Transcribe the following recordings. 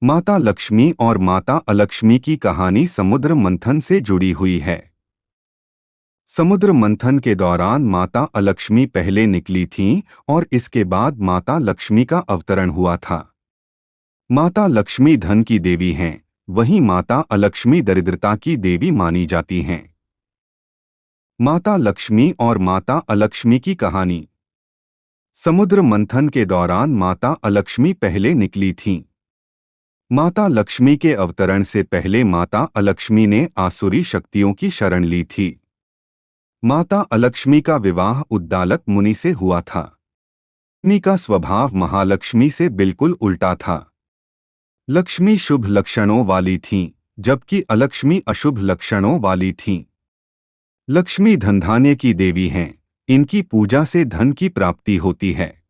माता लक्ष्मी और माता अलक्ष्मी की कहानी समुद्र मंथन से जुड़ी हुई है। समुद्र मंथन के दौरान माता अलक्ष्मी पहले निकली थीं और इसके बाद माता लक्ष्मी का अवतरण हुआ था। माता लक्ष्मी धन की देवी हैं, वहीं माता अलक्ष्मी दरिद्रता की देवी मानी जाती हैं। माता लक्ष्मी और माता अलक्ष्मी की कहानी। समुद्र मंथन के दौरान माता अलक्ष्मी पहले निकली थीं। माता लक्ष्मी के अवतरण से पहले माता अलक्ष्मी ने आसुरी शक्तियों की शरण ली थी। माता अलक्ष्मी का विवाह उद्दालक मुनि से हुआ था। लक्ष्मी का स्वभाव महालक्ष्मी से बिल्कुल उल्टा था। लक्ष्मी शुभ लक्षणों वाली थीं, जबकि अलक्ष्मी अशुभ लक्षणों वाली थीं। लक्ष्मी धनधान्य की देवी हैं, इनकी पूजा से धन की प्राप्ति होती है।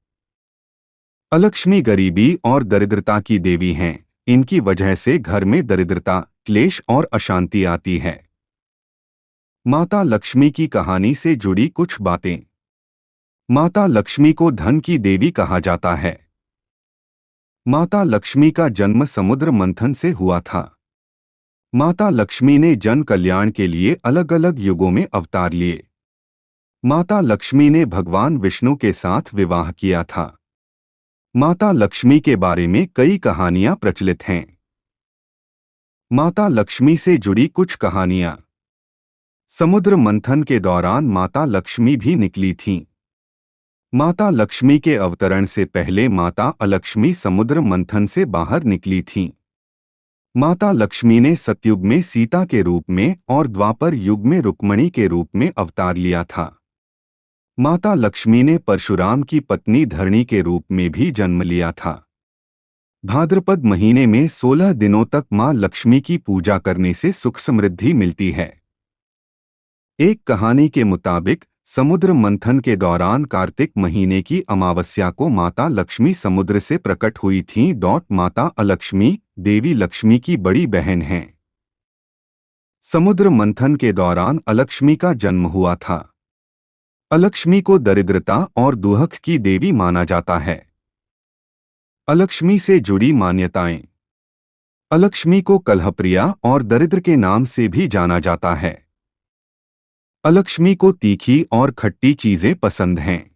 अलक्ष्मी गरीबी और दरिद्रता की देवी हैं, इनकी वजह से घर में दरिद्रता, क्लेश और अशांति आती है। माता लक्ष्मी की कहानी से जुड़ी कुछ बातें। माता लक्ष्मी को धन की देवी कहा जाता है। माता लक्ष्मी का जन्म समुद्र मंथन से हुआ था। माता लक्ष्मी ने जन कल्याण के लिए अलग अलग युगों में अवतार लिए। माता लक्ष्मी ने भगवान विष्णु के साथ विवाह किया था। माता लक्ष्मी के बारे में कई कहानियां प्रचलित हैं। माता लक्ष्मी से जुड़ी कुछ कहानियां। समुद्र मंथन के दौरान माता लक्ष्मी भी निकली थीं। माता लक्ष्मी के अवतरण से पहले माता अलक्ष्मी समुद्र मंथन से बाहर निकली थीं। माता लक्ष्मी ने सतयुग में सीता के रूप में और द्वापर युग में रुक्मिणी के रूप में अवतार लिया था। माता लक्ष्मी ने परशुराम की पत्नी धरणी के रूप में भी जन्म लिया था। भाद्रपद महीने में 16 दिनों तक मां लक्ष्मी की पूजा करने से सुख समृद्धि मिलती है। एक कहानी के मुताबिक समुद्र मंथन के दौरान कार्तिक महीने की अमावस्या को माता लक्ष्मी समुद्र से प्रकट हुई थीं। माता अलक्ष्मी देवी लक्ष्मी की बड़ी बहन हैं। समुद्र मंथन के दौरान अलक्ष्मी का जन्म हुआ था। अलक्ष्मी को दरिद्रता और दुहक की देवी माना जाता है। अलक्ष्मी से जुड़ी मान्यताएं। अलक्ष्मी को कलहप्रिया और दरिद्र के नाम से भी जाना जाता है। अलक्ष्मी को तीखी और खट्टी चीजें पसंद हैं।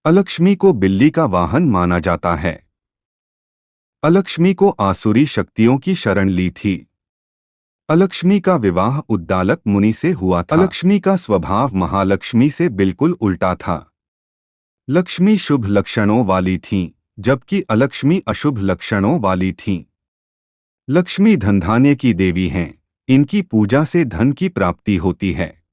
अलक्ष्मी को बिल्ली का वाहन माना जाता है। अलक्ष्मी को आसुरी शक्तियों की शरण ली थी। अलक्ष्मी का विवाह उद्दालक मुनि से हुआ था। अलक्ष्मी का स्वभाव महालक्ष्मी से बिल्कुल उल्टा था। लक्ष्मी शुभ लक्षणों वाली थीं, जबकि अलक्ष्मी अशुभ लक्षणों वाली थीं। लक्ष्मी धनधान्य की देवी हैं, इनकी पूजा से धन की प्राप्ति होती है।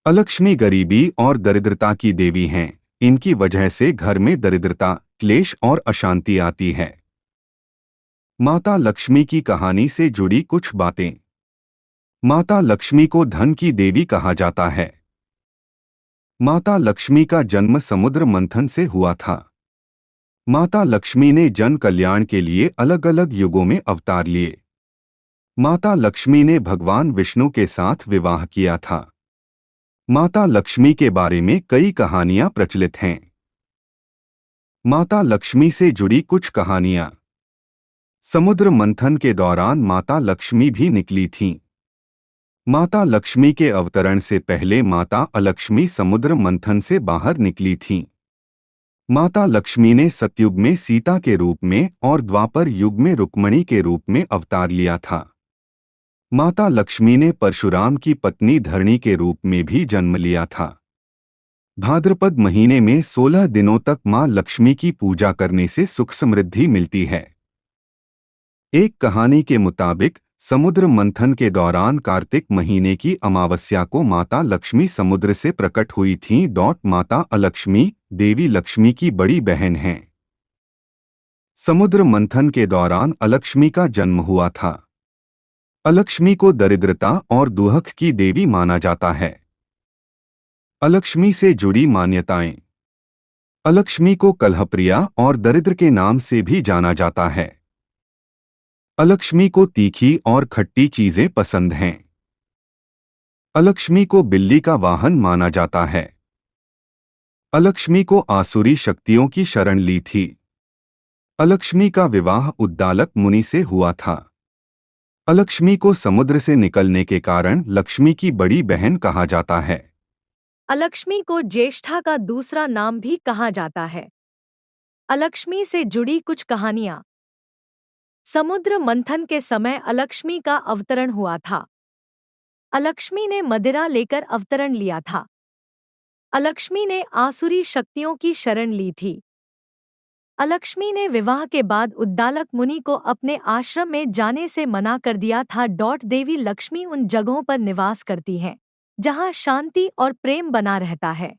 अलक्ष्मी गरीबी और दरिद्रता की देवी हैं, इनकी वजह से घर में दरिद्रता, क्लेश और अशांति आती है। माता लक्ष्मी की कहानी से जुड़ी कुछ बातें। माता लक्ष्मी को धन की देवी कहा जाता है। माता लक्ष्मी का जन्म समुद्र मंथन से हुआ था। माता लक्ष्मी ने जन कल्याण के लिए अलग अलग युगों में अवतार लिए। माता लक्ष्मी ने भगवान विष्णु के साथ विवाह किया था। माता लक्ष्मी के बारे में कई कहानियां प्रचलित हैं। माता लक्ष्मी से जुड़ी कुछ कहानियां। समुद्र मंथन के दौरान माता लक्ष्मी भी निकली थीं। माता लक्ष्मी के अवतरण से पहले माता अलक्ष्मी समुद्र मंथन से बाहर निकली थीं। माता लक्ष्मी ने सतयुग में सीता के रूप में और द्वापर युग में रुक्मिणी के रूप में अवतार लिया था। माता लक्ष्मी ने परशुराम की पत्नी धरणी के रूप में भी जन्म लिया था। भाद्रपद महीने में 16 दिनों तक मां लक्ष्मी की पूजा करने से सुख समृद्धि मिलती है। एक कहानी के मुताबिक समुद्र मंथन के दौरान कार्तिक महीने की अमावस्या को माता लक्ष्मी समुद्र से प्रकट हुई थीं। माता अलक्ष्मी देवी लक्ष्मी की बड़ी बहन हैं। समुद्र मंथन के दौरान अलक्ष्मी का जन्म हुआ था। अलक्ष्मी को दरिद्रता और दुहक की देवी माना जाता है। अलक्ष्मी से जुड़ी मान्यताएं। अलक्ष्मी को कलहप्रिया और दरिद्र के नाम से भी जाना जाता है। अलक्ष्मी को तीखी और खट्टी चीजें पसंद हैं। अलक्ष्मी को बिल्ली का वाहन माना जाता है। अलक्ष्मी को आसुरी शक्तियों की शरण ली थी। अलक्ष्मी का विवाह उद्दालक मुनि से हुआ था। अलक्ष्मी को समुद्र से निकलने के कारण लक्ष्मी की बड़ी बहन कहा जाता है। अलक्ष्मी को ज्येष्ठा का दूसरा नाम भी कहा जाता है। अलक्ष्मी से जुड़ी कुछ कहानियां। समुद्र मंथन के समय अलक्ष्मी का अवतरण हुआ था। अलक्ष्मी ने मदिरा लेकर अवतरण लिया था। अलक्ष्मी ने आसुरी शक्तियों की शरण ली थी। अलक्ष्मी ने विवाह के बाद उद्दालक मुनि को अपने आश्रम में जाने से मना कर दिया था। देवी लक्ष्मी उन जगहों पर निवास करती हैं जहां शांति और प्रेम बना रहता है।